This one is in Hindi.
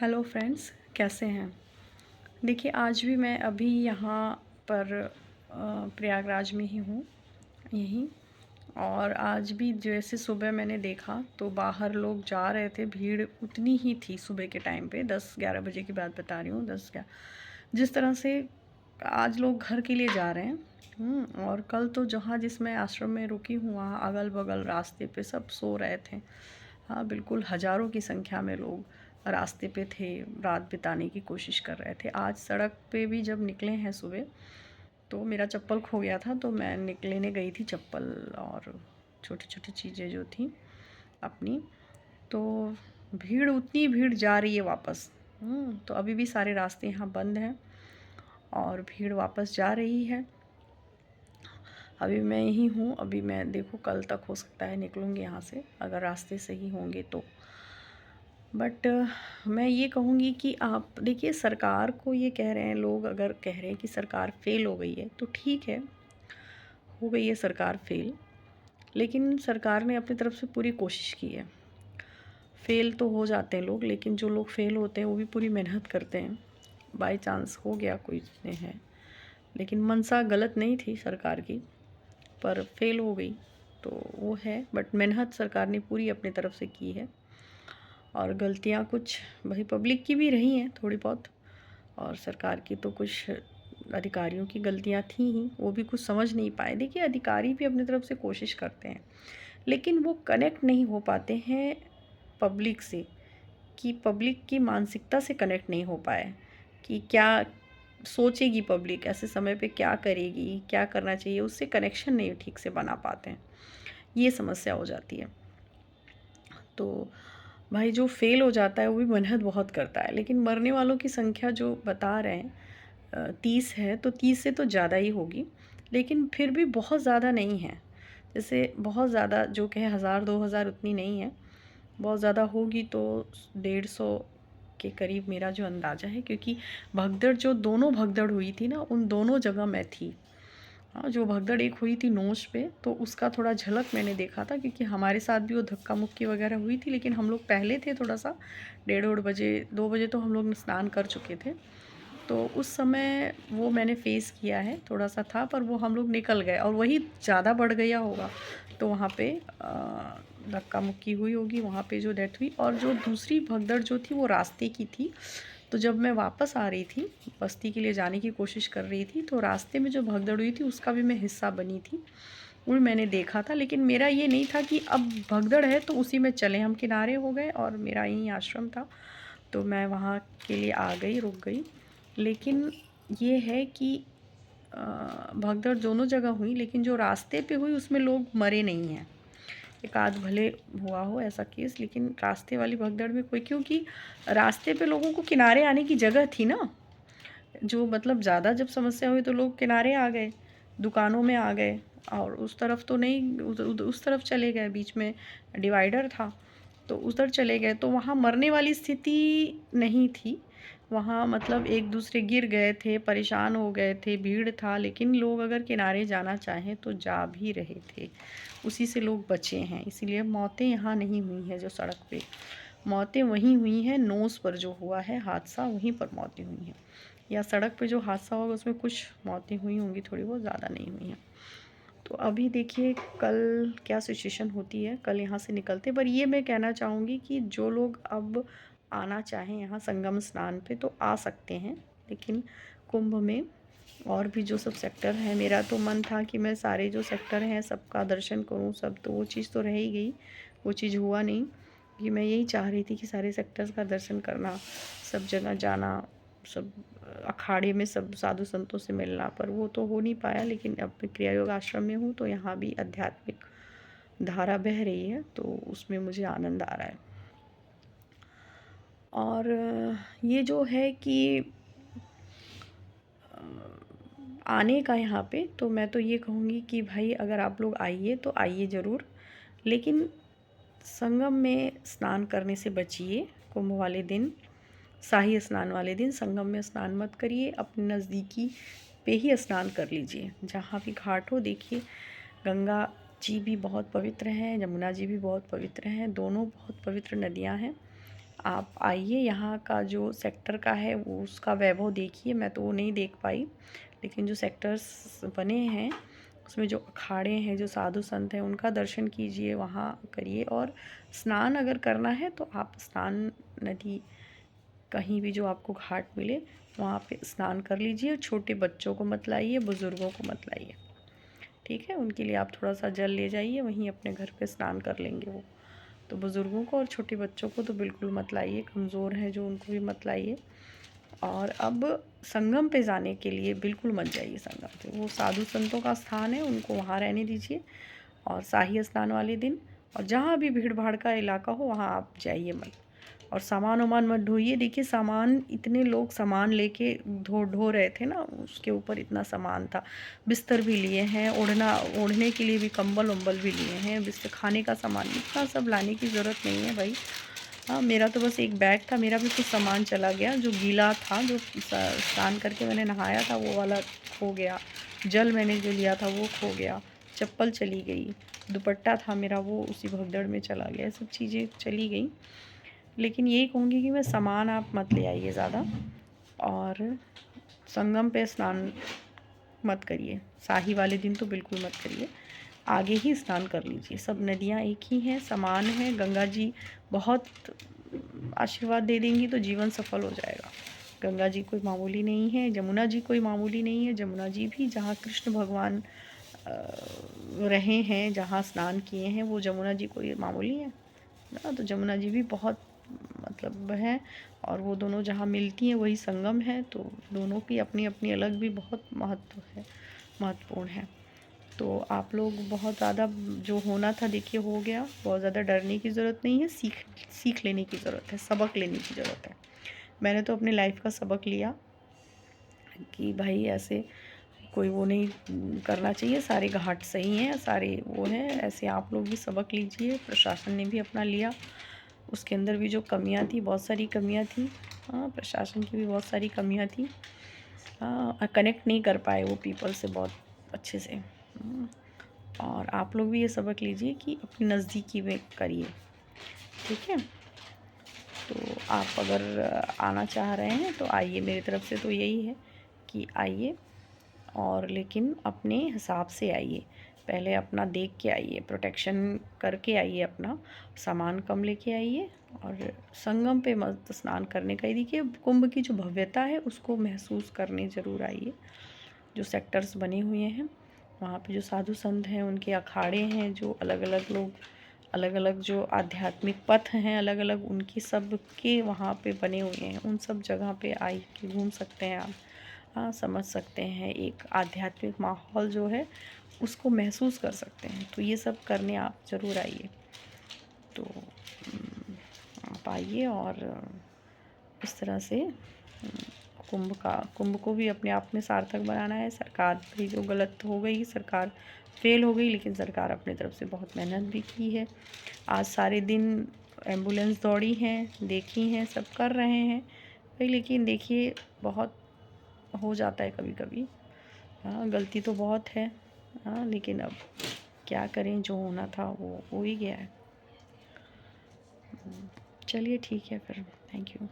हेलो फ्रेंड्स, कैसे हैं। देखिए, आज भी मैं अभी यहाँ पर प्रयागराज में ही हूँ, यहीं। और आज भी जैसे सुबह मैंने देखा तो बाहर लोग जा रहे थे, भीड़ उतनी ही थी सुबह के टाइम पे। 10-11 बजे की बात बता रही हूँ। 10 जिस तरह से आज लोग घर के लिए जा रहे हैं। और कल तो जहाँ जिसमें आश्रम में रुकी हूँ वहाँ अगल बगल रास्ते पे सब सो रहे थे। हाँ, बिल्कुल हज़ारों की संख्या में लोग रास्ते पे थे, रात बिताने की कोशिश कर रहे थे। आज सड़क पे भी जब निकले हैं सुबह, तो मेरा चप्पल खो गया था, तो मैं लेने गई थी चप्पल और छोटी-छोटी चीज़ें जो थी अपनी। तो भीड़, उतनी भीड़ जा रही है वापस। तो अभी भी सारे रास्ते यहाँ बंद हैं और भीड़ वापस जा रही है। अभी मैं यहीं हूँ, अभी मैं देखो कल तक हो सकता है निकलूँगी यहाँ से, अगर रास्ते सही होंगे तो। बट मैं ये कहूँगी कि आप देखिए, सरकार को ये कह रहे हैं लोग, अगर कह रहे हैं कि सरकार फ़ेल हो गई है तो ठीक है, हो गई है सरकार फ़ेल, लेकिन सरकार ने अपनी तरफ से पूरी कोशिश की है। फ़ेल तो हो जाते हैं लोग, लेकिन जो लोग फ़ेल होते हैं वो भी पूरी मेहनत करते हैं। बाय चांस हो गया कोई ने है, लेकिन मंशा गलत नहीं थी सरकार की, पर फ़ेल हो गई तो वो है। बट मेहनत सरकार ने पूरी अपनी तरफ से की है। और गलतियाँ कुछ भाई पब्लिक की भी रही हैं थोड़ी बहुत, और सरकार की तो कुछ अधिकारियों की गलतियाँ थी ही, वो भी कुछ समझ नहीं पाए। देखिए, अधिकारी भी अपनी तरफ से कोशिश करते हैं, लेकिन वो कनेक्ट नहीं हो पाते हैं पब्लिक से, कि पब्लिक की मानसिकता से कनेक्ट नहीं हो पाए कि क्या सोचेगी पब्लिक, ऐसे समय पे क्या करेगी, क्या करना चाहिए, उससे कनेक्शन नहीं ठीक से बना पाते हैं। ये समस्या हो जाती है। तो भाई जो फ़ेल हो जाता है वो भी मेहनत बहुत करता है, लेकिन मरने वालों की संख्या जो बता रहे हैं 30 है, तो 30 से तो ज़्यादा ही होगी, लेकिन फिर भी बहुत ज़्यादा नहीं है। जैसे बहुत ज़्यादा जो कहे 1000-2000 उतनी नहीं है, बहुत ज़्यादा होगी तो 150 के करीब मेरा जो अंदाज़ा है, क्योंकि भगदड़ जो दोनों भगदड़ हुई थी ना, उन दोनों जगह मैं थी। हाँ, जो भगदड़ एक हुई थी नोश पे, तो उसका थोड़ा झलक मैंने देखा था, क्योंकि हमारे साथ भी वो धक्का मुक्की वगैरह हुई थी, लेकिन हम लोग पहले थे थोड़ा-सा। 1:30 बजे, 2 बजे तो हम लोग स्नान कर चुके थे। तो उस समय वो मैंने फ़ेस किया है, थोड़ा-सा था, पर वो हम लोग निकल गए और वही ज़्यादा बढ़ गया होगा, तो वहाँ पे धक्का मुक्की हुई होगी, वहाँ पे जो डेथ हुई। और जो दूसरी भगदड़ जो थी वो रास्ते की थी। तो जब मैं वापस आ रही थी, बस्ती के लिए जाने की कोशिश कर रही थी, तो रास्ते में जो भगदड़ हुई थी उसका भी मैं हिस्सा बनी थी। वो भी मैंने देखा था, लेकिन मेरा ये नहीं था कि अब भगदड़ है तो उसी में चलें। हम किनारे हो गए और मेरा यहीं आश्रम था, तो मैं वहाँ के लिए आ गई, रुक गई। लेकिन ये है कि भगदड़ दोनों जगह हुई, लेकिन जो रास्ते पे हुई उसमें लोग मरे नहीं हैं। एक आध भले हुआ हो ऐसा केस, लेकिन रास्ते वाली भगदड़ में कोई, क्योंकि रास्ते पे लोगों को किनारे आने की जगह थी ना। जो मतलब ज़्यादा जब समस्या हुई तो लोग किनारे आ गए, दुकानों में आ गए, और उस तरफ तो नहीं, उस तरफ चले गए, बीच में डिवाइडर था तो उधर चले गए। तो वहाँ मरने वाली स्थिति नहीं थी। वहाँ मतलब एक दूसरे गिर गए थे, परेशान हो गए थे, भीड़ था, लेकिन लोग अगर किनारे जाना चाहें तो जा भी रहे थे। उसी से लोग बचे हैं, इसीलिए मौतें यहाँ नहीं हुई हैं। जो सड़क पे मौतें वहीं हुई हैं, नोस पर जो हुआ है हादसा, वहीं पर मौतें हुई हैं। या सड़क पे जो हादसा होगा उसमें कुछ मौतें हुई होंगी, थोड़ी बहुत, ज़्यादा नहीं हुई हैं। तो अभी देखिए कल क्या सिचुएशन होती है, कल यहाँ से निकलते। पर ये मैं कहना चाहूँगी कि जो लोग अब आना चाहें यहाँ संगम स्नान पे तो आ सकते हैं, लेकिन कुंभ में और भी जो सब सेक्टर हैं, मेरा तो मन था कि मैं सारे जो सेक्टर हैं सबका दर्शन करूँ, सब, तो वो चीज़ तो रह ही गई, वो चीज़ हुआ नहीं। कि मैं यही चाह रही थी कि सारे सेक्टर्स का दर्शन करना, सब जगह जाना, सब अखाड़े में सब साधु संतों से मिलना, पर वो तो हो नहीं पाया। लेकिन अब मैं क्रिया योग आश्रम में हूँ तो यहाँ भी आध्यात्मिक धारा बह रही है, तो उसमें मुझे आनंद आ रहा है। और ये जो है कि आने का यहाँ पे, तो मैं तो ये कहूँगी कि भाई अगर आप लोग आइए तो आइए ज़रूर, लेकिन संगम में स्नान करने से बचिए। कुंभ वाले दिन, शाही स्नान वाले दिन संगम में स्नान मत करिए, अपने नज़दीकी पे ही स्नान कर लीजिए। जहाँ भी घाट हो, देखिए गंगा जी भी बहुत पवित्र हैं, यमुना जी भी बहुत पवित्र हैं, दोनों बहुत पवित्र नदियाँ हैं। आप आइए, यहाँ का जो सेक्टर का है वो उसका वैभव देखिए। मैं तो वो नहीं देख पाई, लेकिन जो सेक्टर्स बने हैं उसमें जो अखाड़े हैं, जो साधु संत हैं, उनका दर्शन कीजिए, वहाँ करिए। और स्नान अगर करना है तो आप स्नान नदी, कहीं भी जो आपको घाट मिले वहाँ पे स्नान कर लीजिए। छोटे बच्चों को मत लाइए, बुज़ुर्गों को मत लाइए, ठीक है। उनके लिए आप थोड़ा सा जल ले जाइए, वहीं अपने घर पे स्नान कर लेंगे वो। तो बुज़ुर्गों को और छोटे बच्चों को तो बिल्कुल मत लाइए, कमज़ोर हैं जो उनको भी मत लाइए। और अब संगम पे जाने के लिए बिल्कुल मत जाइए संगम पे, वो साधु संतों का स्थान है, उनको वहाँ रहने दीजिए। और शाही स्नान वाले दिन और जहाँ भी भीड़ भाड़ का इलाका हो वहाँ आप जाइए मत। और सामान वामान मत ढोइए। देखिए सामान, इतने लोग सामान लेके ढो ढो रहे थे ना, उसके ऊपर इतना सामान था। बिस्तर भी लिए हैं, ओढ़ने के लिए भी कंबल वम्बल भी लिए हैं, बिस्तर, खाने का सामान, इतना सब लाने की ज़रूरत नहीं है भाई। हाँ, मेरा तो बस एक बैग था, मेरा भी कुछ सामान चला गया जो गीला था, जो स्नान करके मैंने नहाया था वो वाला खो गया। जल मैंने जो लिया था वो खो गया। चप्पल चली गई। दुपट्टा था मेरा, वो उसी भगदड़ में चला गया। सब चीज़ें चली गई। लेकिन यही कहूँगी कि मैं सामान आप मत ले आइए ज़्यादा। और संगम पे स्नान मत करिए, शाही वाले दिन तो बिल्कुल मत करिए। आगे ही स्नान कर लीजिए, सब नदियाँ एक ही हैं, समान हैं। गंगा जी बहुत आशीर्वाद दे देंगी तो जीवन सफल हो जाएगा। गंगा जी कोई मामूली नहीं है, जमुना जी कोई मामूली नहीं है। जमुना जी भी जहाँ कृष्ण भगवान रहे हैं, जहाँ स्नान किए हैं, वो जमुना जी कोई मामूली है ना। तो जमुना जी भी बहुत मतलब है, और वो दोनों जहाँ मिलती हैं वही संगम है। तो दोनों की अपनी अपनी अलग भी बहुत महत्व है, महत्वपूर्ण है। तो आप लोग बहुत ज़्यादा, जो होना था देखिए हो गया। बहुत ज़्यादा डरने की ज़रूरत नहीं है, सीख लेने की ज़रूरत है, सबक लेने की ज़रूरत है। मैंने तो अपनी लाइफ का सबक लिया कि भाई ऐसे कोई वो नहीं करना चाहिए। सारे घाट सही हैं, सारे वो हैं, ऐसे आप लोग भी सबक लीजिए। प्रशासन ने भी अपना लिया, उसके अंदर भी जो कमियां थी, बहुत सारी कमियां थी। हाँ, प्रशासन की भी बहुत सारी कमियां थी। हाँ, कनेक्ट नहीं कर पाए वो पीपल से बहुत अच्छे से। और आप लोग भी ये सबक लीजिए कि अपनी नज़दीकी में करिए, ठीक है। तो आप अगर आना चाह रहे हैं तो आइए, मेरी तरफ से तो यही है कि आइए, और लेकिन अपने हिसाब से आइए। पहले अपना देख के आइए, प्रोटेक्शन करके आइए, अपना सामान कम लेके आइए। और संगम पे मस्त स्नान करने का ही देखिए, कुंभ की जो भव्यता है उसको महसूस करने ज़रूर आइए। जो सेक्टर्स बने हुए हैं वहाँ पे जो साधु संत हैं, उनके अखाड़े हैं, जो अलग अलग लोग, अलग अलग जो आध्यात्मिक पथ हैं अलग अलग, उनकी सब के वहाँ पे बने हुए हैं। उन सब जगह पे आई के घूम सकते हैं आप। हाँ, समझ सकते हैं, एक आध्यात्मिक माहौल जो है उसको महसूस कर सकते हैं। तो ये सब करने आप ज़रूर आइए। तो आप आइए, और इस तरह से कुंभ को भी अपने आप में सार्थक बनाना है। सरकार भी जो गलत हो गई, सरकार फेल हो गई, लेकिन सरकार अपनी तरफ से बहुत मेहनत भी की है। आज सारे दिन एम्बुलेंस दौड़ी हैं, देखी हैं, सब कर रहे हैं भाई, लेकिन देखिए बहुत हो जाता है कभी कभी। हाँ, गलती तो बहुत है। हाँ, लेकिन अब क्या करें, जो होना था वो हो ही गया है। चलिए ठीक है फिर, थैंक यू।